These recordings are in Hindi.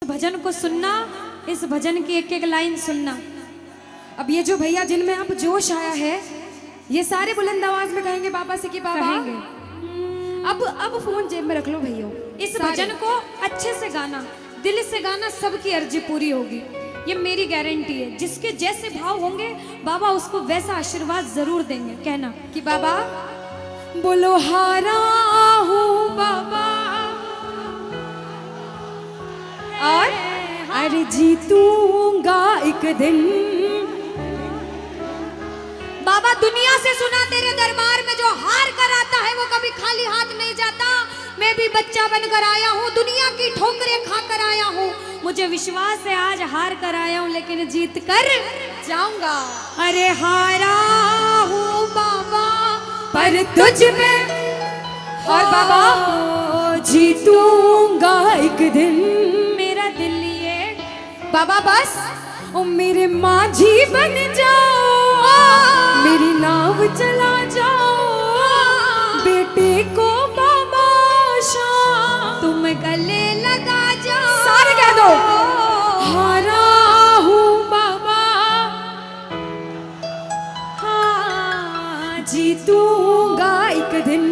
भजन को सुनना, इस भजन की एक एक लाइन सुनना। अब ये जो भैया जिनमें अब जोश आया है, ये सारे बुलंद आवाज में कहेंगे बाबा से कि बाबा कहेंगे। अब फोन जेब में रख लो भैया। इस भजन को अच्छे से गाना, दिल से गाना, सबकी अर्जी पूरी होगी, ये मेरी गारंटी है। जिसके जैसे भाव होंगे बाबा उसको वैसा आशीर्वाद जरूर देंगे। कहना कि बाबा बोलो हारा हूँ बाबा और अरे जीतूंगा एक दिन। बाबा दुनिया से सुना तेरे दरबार में जो हार कर आता है वो कभी खाली हाथ नहीं जाता। मैं भी बच्चा बनकर आया हूँ, दुनिया की ठोकरें खाकर आया हूँ। मुझे विश्वास है आज हार कर आया हूँ लेकिन जीत कर जाऊंगा। अरे हारा हूँ बाबा पर तुझ में और बाबा जीतूंगा एक दिन। मेरा दिल ये बाबा बस ओ मेरे माझी बन जाओ, मेरी नाव चला जाओ, बेटे को बाबा शाम तुम गले लगा जाओ। सारे कह दो हारा हूँ बाबा, हाँ जीतूंगा एक दिन।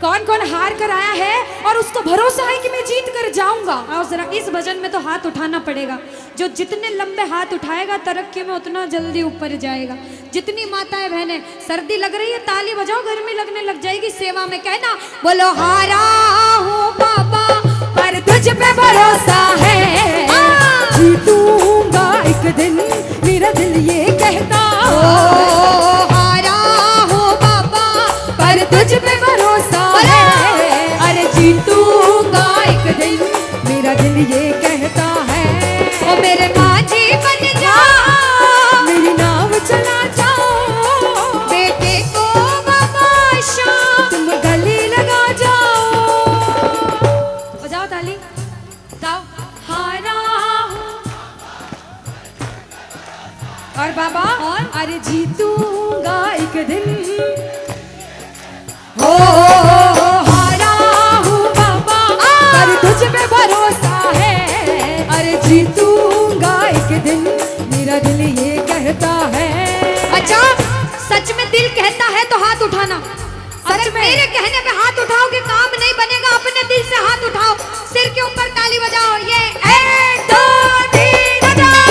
कौन कौन हार कर आया है और उसको भरोसा है कि मैं जीत कर जाऊंगा? और जरा इस भजन में तो हाथ उठाना पड़ेगा। जो जितने लंबे हाथ उठाएगा तरक्की में उतना जल्दी ऊपर जाएगा। जितनी माताएं बहनें सर्दी लग रही है ताली बजाओ, गर्मी लगने लग जाएगी सेवा में। कहना बोलो हारा हूँ बाबा पर तुझ पे भरोसा है, जीतूंगा एक दिन। मेरा दिल ये कहता हारा हूँ बाबा पर तुझ पे भरोसा है, अरे जीतूंगा एक दिन। मेरा दिल ये कहता है ओ मेरे माझी बन जाओ, मेरी नाव चला जाओ, बेटे को बाबा शाम तुम गले लगा जाओ। बजाओ ताली, गाओ हारा और बाबा और अरे जीतूंगा एक दिन। हो हारा हूँ बाबा पर तुझ पे भरोसा है, अरे जीतूंगा एक दिन। मेरा दिल ये कहता है। अच्छा सच में दिल कहता है तो हाथ उठाना। सच में मेरे कहने पे हाथ उठाओगे काम नहीं बनेगा। अपने दिल से हाथ उठाओ, सिर के ऊपर ताली बजाओ। ये 1 2 3 बजाओ।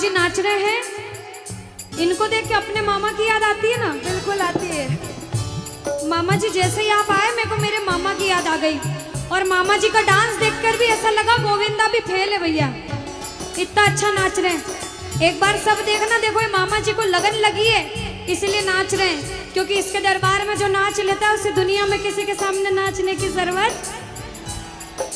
नाच रहे हैं, इनको देख के अपने मामा की याद आती है ना? बिल्कुल आती है। मामा जी जैसे ही आप आए मेरे को मेरे मामा की याद आ गई। और मामा जी का डांस देखकर भी ऐसा लगा गोविंदा भी फेल है भैया, इतना अच्छा नाच रहे हैं। एक बार सब देखना, देखो ये मामा जी को लगन लगी है इसलिए नाच रहे हैं, क्योंकि इसके दरबार में जो नाच लेता है उसे दुनिया में किसी के सामने नाचने की जरूरत।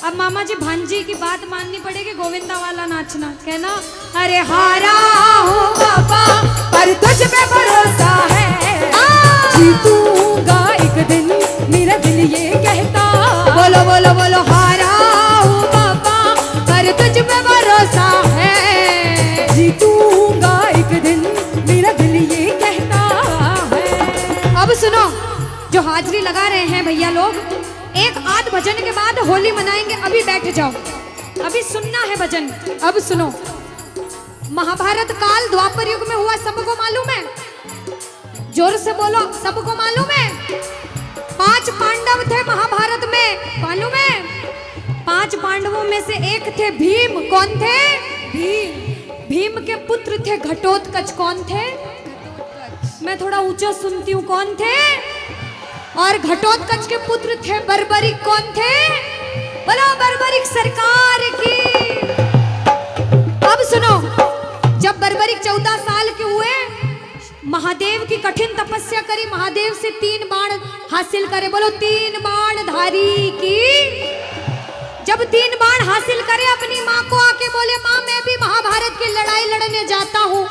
अब मामा जी भांजी की बात माननी पड़ेगी, गोविंदा वाला नाचना। कहना अरे हारा हूँ बाबा पर तुझ पे भरोसा है, जीतूंगा एक दिन। मेरा दिल ये कहता बोलो बोलो बोलो हारा हूँ बाबा पर तुझ पे भरोसा है, जीतूंगा एक दिन। मेरा दिल ये कहता है। अब सुनो जो हाजिरी लगा रहे हैं भैया लोग, एक आध भजन के बाद होली मनाएंगे। अभी बैठ जाओ, अभी सुनना है भजन। अब सुनो, महाभारत काल द्वापर युग में हुआ, सबको मालूम है? जोर से बोलो, सबको मालूम है? 5 पांडव थे में से एक थे भीम। कौन थे? भीम। भीम के पुत्र थे घटोत्कच। कौन थे? मैं थोड़ा ऊंचा सुनती हूँ। कौन थे? और घटोत्कच के पुत्र थे बर्बरिक। कौन थे? बोलो बर्बरिक सरकार की। अब सुनो, जब बर्बरिक 14 साल के हुए, महादेव की कठिन तपस्या करी, महादेव से 3 बाण हासिल करे। बोलो 3 बाण धारी की। जब 3 बाण हासिल करे, अपनी माँ को आके बोले, माँ मैं भी महाभारत की लड़ाई लड़ने जाता हूँ।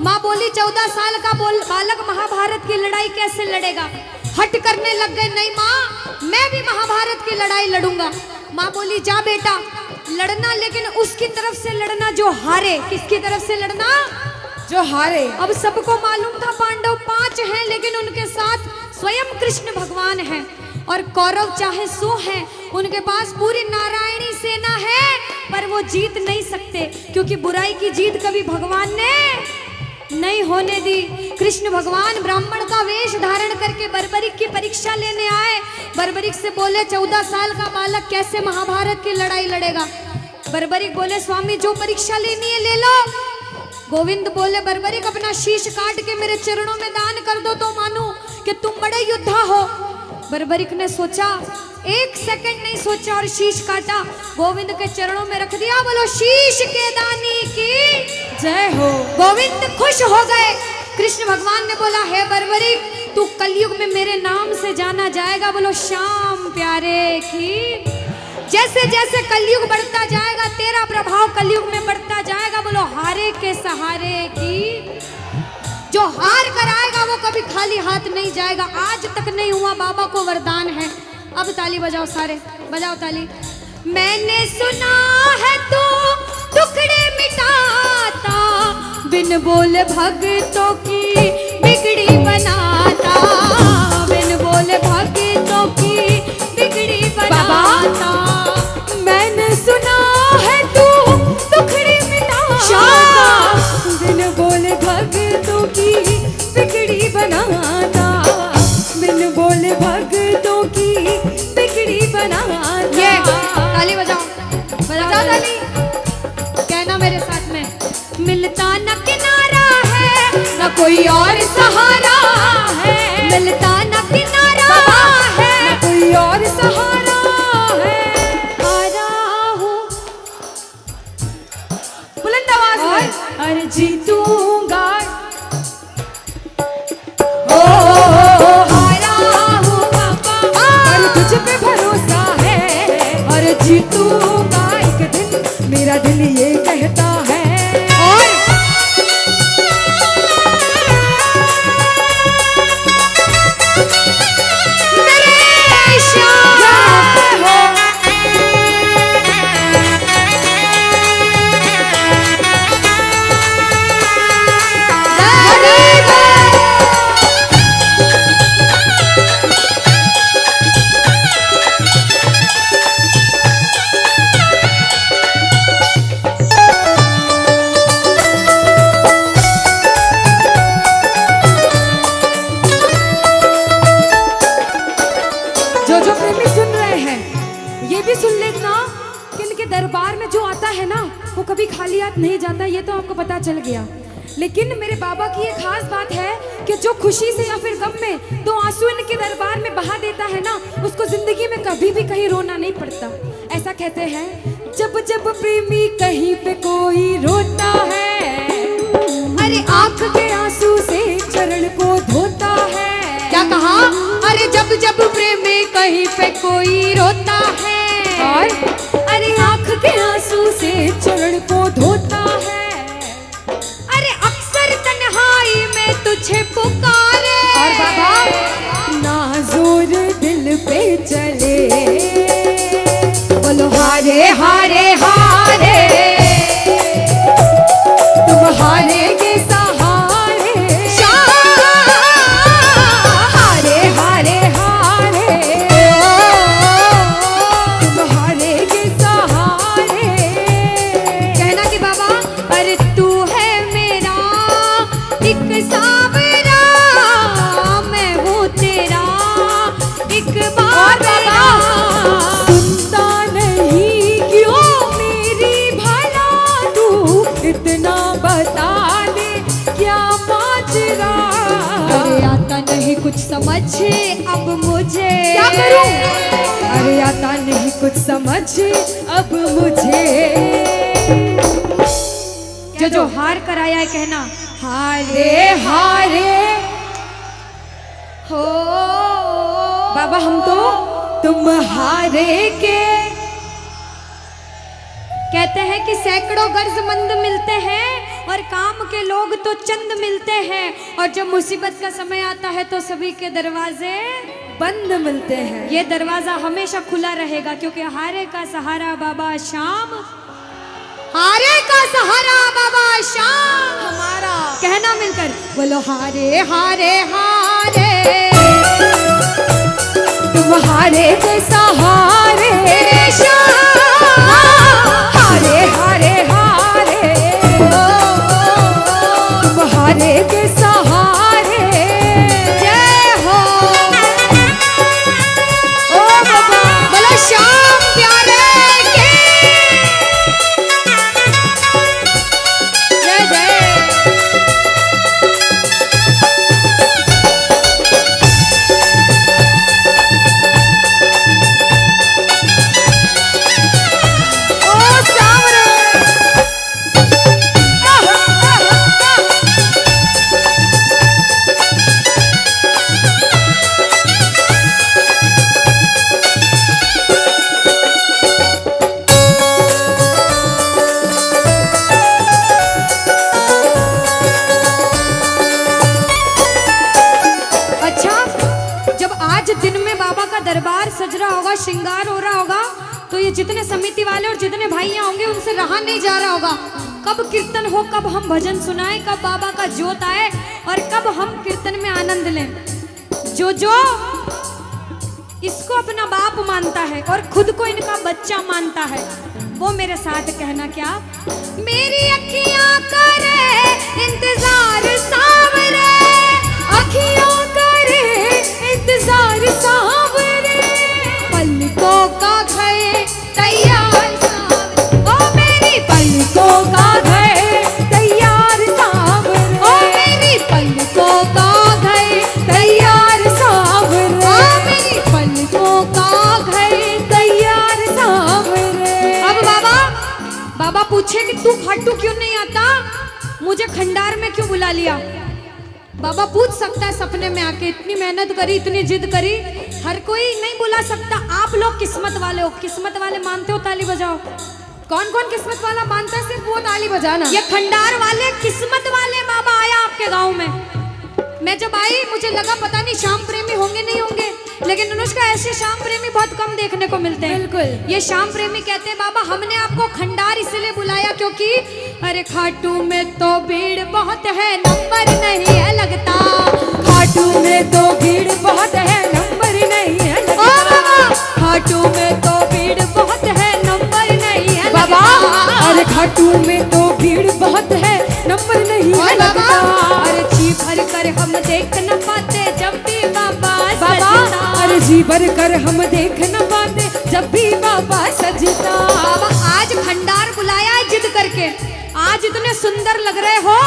माँ बोली 14 साल का बालक महाभारत की लड़ाई कैसे लड़ेगा? हट करने लग गए, नहीं माँ मैं भी महाभारत की लड़ाई लड़ूंगा। माँ बोली जा बेटा लड़ना, लेकिन उसकी तरफ से लड़ना जो हारे। किसकी तरफ से लड़ना? जो हारे। अब सबको मालूम था पांडव 5 हैं, लेकिन उनके साथ स्वयं कृष्ण भगवान हैं। और कौरव चाहे 100 हैं, उनके पास पूरी नारायणी सेना है, पर वो जीत नहीं सकते, क्योंकि बुराई की जीत कभी भगवान ने नहीं होने दी। कृष्ण भगवान ब्राह्मण का वेश धारण करके बर्बरिक की परीक्षा लेने आए। बर्बरिक से बोले 14 साल का बालक कैसे महाभारत की लड़ाई लड़ेगा? बर्बरिक बोले स्वामी जो परीक्षा लेनी है ले लो। गोविंद बोले बर्बरिक अपना शीश काट के मेरे चरणों में दान कर दो तो मानूं कि तुम बड़े योद्धा हो। बर्बरिक ने सोचा, 1 सेकंड नहीं सोचा और शीश काटा, गोविंद के चरणों में रख दिया। बोलो शीश के दानी की जय हो। गोविंद खुश हो गए। कृष्ण भगवान ने बोला हे बर्बरिक तू कलयुग में मेरे नाम से जाना जाएगा। बोलो श्याम प्यारे की। जैसे जैसे कलयुग बढ़ता जाएगा तेरा प्रभाव कलयुग में बढ़ता जाएगा। बोलो हारे के सहारे की। जो हार कर आएगा वो कभी खाली हाथ नहीं जाएगा। आज तक नहीं हुआ, बाबा को वरदान है। अब ताली बजाओ, सारे बजाओ ताली। मैंने सुना है तू टुकड़े मिटाता, बिन बोले भक्तों की बिगड़ी बनाता, बिन बोले भक्तों की बिगड़ी बनाता। मैंने सुना है तू टुकड़े मिटाता, बिन बोले भक्तों की बिगड़ी बनाता, बिन बोले भक्तों की बिगड़ी बनाता। ये ताली बजाओ, बजाओ ताली। कहना मेरे साथ में, मिलता न किनारा है न कोई और सहारा है, मिलता न किनारा है न कोई और सहारा है। हारा हूँ बुलंद आवाज में, अरे जीतूंगा। ओ हारा हूँ पापा, पर तुझ पे भरोसा है, और जीतूंगा एक दिन, मेरा दिल ये कहता है। और मेरे श्याम हो। जो प्रेमी सुन रहे हैं ये भी सुन लेना कि इनके दरबार में जो आता है ना वो कभी खाली हाथ नहीं जाता। ये तो आपको पता चल गया, लेकिन मेरे बाबा की ये खास बात है कि जो खुशी से या फिर गम में 2 आंसू इनके दरबार में बहा देता है ना, उसको जिंदगी में कभी भी कहीं रोना नहीं पड़ता। ऐसा कहते हैं, जब जब प्रेमी कहीं पे कोई रोता है, अरे आंख के आंसू से चरण को धोता है। क्या कहा? अरे जब जब प्रेमी कहीं पे कोई रोता है, और अरे आंख के आंसू से चरण को धोता है। अरे अक्सर तन्हाई में तुझे पुकारे, और बाबा नाज़ुर दिल पे चले, बोलो हारे हारे हारे, तुम हारेगे सहारे, हारे हारे हारे, तुम हारेगे सहारे। कहना कि बाबा अरे तू है मेरा एक सावरा, मैं हूँ तेरा समझ अब मुझे। क्या करूं? अरे आता नहीं कुछ समझ अब मुझे। जो हार कर आया है कहना हारे हारे हो बाबा, हम तो तुम हारे के। कहते हैं कि सैकड़ों गर्जमंद मिलते हैं और काम के लोग तो चंद मिलते हैं, और जब मुसीबत का समय आता है तो सभी के दरवाजे बंद मिलते हैं। ये दरवाजा हमेशा खुला रहेगा, क्योंकि हारे का सहारा बाबा शाम, हारे का सहारा बाबा शाम हमारा। कहना मिलकर बोलो हारे हारे हारे, तुम हारे के सहारे शाम, हारे हारे हारे, तुम हारे के सहारे। जय हो ओ बाबा, बोलो श्याम प्यारे के जय जय। दरबार सज रहा होगा, श्रृंगार हो रहा होगा, तो ये जितने समिति वाले और जितने भाइयां होंगे उनसे रहा नहीं जा रहा होगा। कब कीर्तन हो, कब हम भजन सुनाएं, कब बाबा का जोत आए और कब हम कीर्तन में आनंद लें। जो इसको अपना बाप मानता है और खुद को इनका बच्चा मानता है, वो मेरे साथ कहना क्या। मेरी अखियां करे इंतजार सावरे, अखियां करे इंतजार सावरे, पलकों का गए तैयार सावरे, ओ मेरी पलकों का गए तैयार सावरे, ओ मेरी पलकों का गए तैयार सावरे, ओ मेरी पलकों का गए तैयार सावरे। अब बाबा पूछे कि तू खाटू क्यों नहीं आता, मुझे खंडार में क्यों बुला लिया। बाबा पूछ सकता है सपने में आके, इतनी मेहनत करी, इतनी जिद करी, हर कोई नहीं बुला सकता। आप लोग किस्मत वाले हो, किस्मत वाले मानते हो, ताली बजाओ। कौन कौन किस्मत वाला मानता है, सिर्फ वो ताली बजाना। ये खंडार वाले किस्मत वाले बाबा आया आपके गांव में। मैं जब आई मुझे लगा पता नहीं श्याम प्रेमी होंगे नहीं होंगे, लेकिन अनुष्का ऐसे श्याम प्रेमी बहुत कम देखने को मिलते हैं। बिल्कुल, ये श्याम प्रेमी कहते हैं बाबा हमने आपको खंडार इसलिए बुलाया क्योंकि अरे खाटू में तो भीड़ बहुत है, नंबर नहीं है लगता, खाटू में तो भीड़ बहुत है, नंबर नहीं है लगता, खाटू में तो भीड़ बहुत है, नंबर नहीं है बाबा, अरे खाटू में तो भीड़ बहुत है, नंबर नहीं है लगता, अरे जी भर कर हम देख न पाते जब भी बाबा सजता, अरे जी भर कर हम देख न पाते जब भी बाबा सजता। बाबा आज खंडार बुलाया है जिद करके, आज इतने सुंदर लग रहे हो,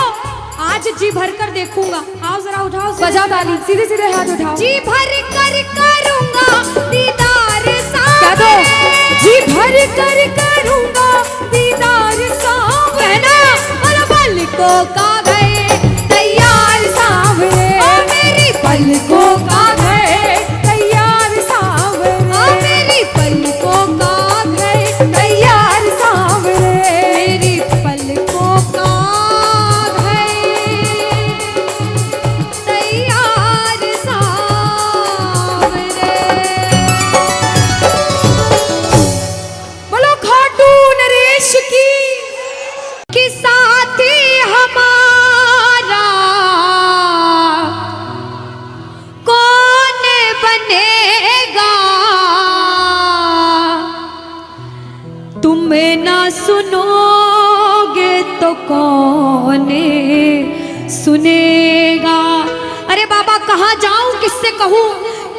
आज जी भर कर देखूंगा। आओ जरा उठाओ, बजाओ ताली, सीधे सीधे हाथ उठाओ। जी भर कर करूंगा दीदार सावरे, जी भर कर करूंगा दीदार सावरे, और पलकों का गए तैयार सावरे, ओ मेरी पलकों का गए तैयार सावरे, ओ मेरी पलकों का गए तैयार सावरे, मेरी पलकों का गए तैयार सावरे। बोलो खाटू नरेश की साथी हमारा कौन बनेगा, तुम ना सुनोगे तो कौन सुनेगा। अरे बाबा कहाँ जाऊं, किससे कहूं,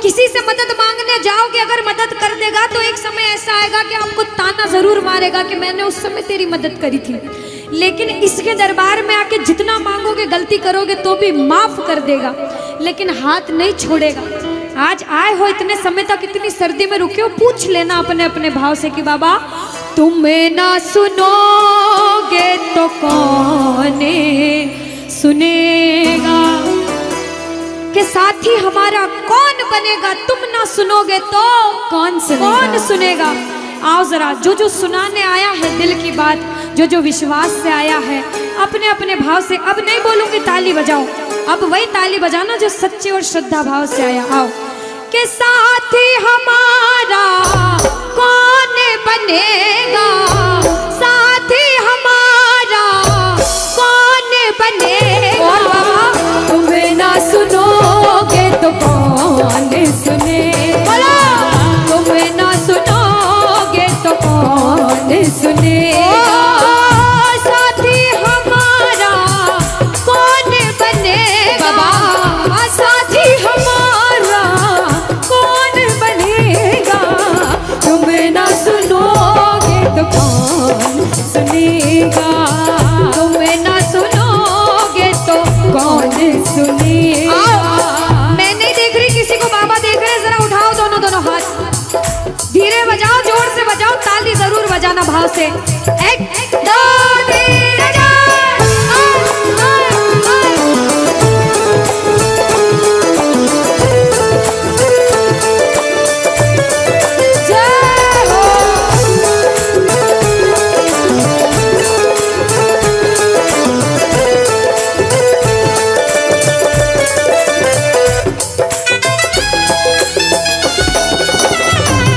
किसी से मदद मांगने जाओगे, अगर मदद कर देगा तो एक समय ऐसा आएगा कि आपको ताना जरूर मारेगा कि मैंने उस समय तेरी मदद करी थी, लेकिन इसके दरबार में आके जितना मांगोगे गलती करोगे तो भी माफ कर देगा। लेकिन हाथ नहीं छोड़ेगा। आज आए हो इतने समय तक, इतनी सर्दी में रुके हो, पूछ लेना अपने अपने भाव से कि बाबा तुम्हें ना सुनोगे तो कौन सुनेगा, कि साथी हमारा कौन बनेगा, तुम ना सुनोगे तो कौन सुनेगा। आओ जरा, जो जो सुनाने आया है दिल की बात, जो जो विश्वास से आया है, अपने अपने भाव से, अब नहीं बोलूंगी ताली बजाओ, अब वही ताली बजाना जो सच्चे और श्रद्धा भाव से आया। आओ के साथी हमारा कौन बनेगा, साथी हमारा कौन बनेगा, और बाबा तुम्हें ना सुनोगे तो कौन सुनेगा, तुम्हें ना सुनोगे तो कौन सुनेगा, साथी हमारा कौन बनेगा, बाबा साथी हमारा कौन बनेगा, तुम्हें ना सुनोगे तो कौन सुनेगा, तुम्हें ना सुनोगे तो कौन सुनेगा। मैं नहीं देख रही किसी को, बाबा देख रहे हैं, जरा उठाओ दोनों दोनों हाथ, धीरे बजाओ, जोर से बजाओ, ताली जरूर बजाना भाव से। एक दो तीन जय हो।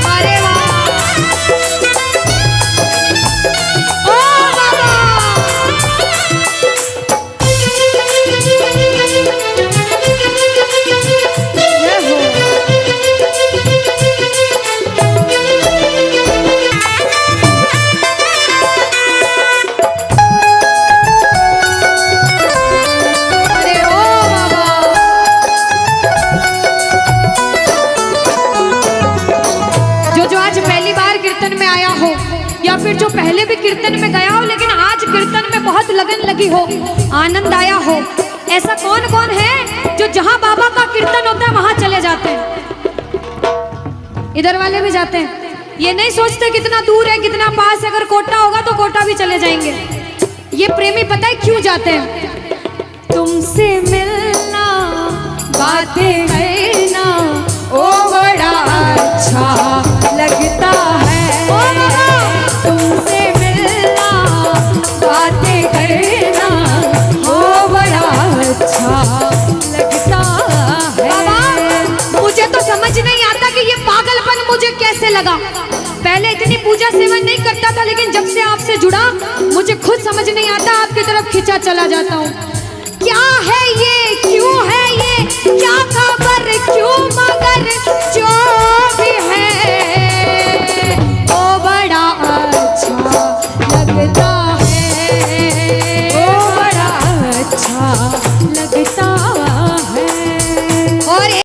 अरे वाह, ओ बाबा, जय हो। अरे ओ बाबा, जो आज पहली बार कीर्तन में आया हो, या फिर जो पहले भी कीर्तन में गया हो लेकिन आज कीर्तन में बहुत लगन लगी हो, आनंद आया हो, ऐसा कौन कौन है जो जहां बाबा का कीर्तन होता है वहां चले जाते हैं? इधर वाले भी जाते हैं, ये नहीं सोचते कितना दूर है कितना पास है, अगर कोटा होगा तो कोटा भी चले जाएंगे। ये प्रेमी पता है क्यों जाते हैं? तुमसे मिलना, बातें करना, ओ बड़ा अच्छा लगता है, तुमसे मिलना, बातें करना, ओ बड़ा अच्छा लगता है। बाबा मुझे तो समझ नहीं आता कि ये पागलपन मुझे कैसे लगा। पहले इतनी पूजा सेवन नहीं करता था, लेकिन जब से आपसे जुड़ा मुझे खुद समझ नहीं आता, आपकी तरफ खिंचा चला जाता हूँ। क्या है ये, क्यों है ये, क्या खबर, क्यों, मगर जो भी है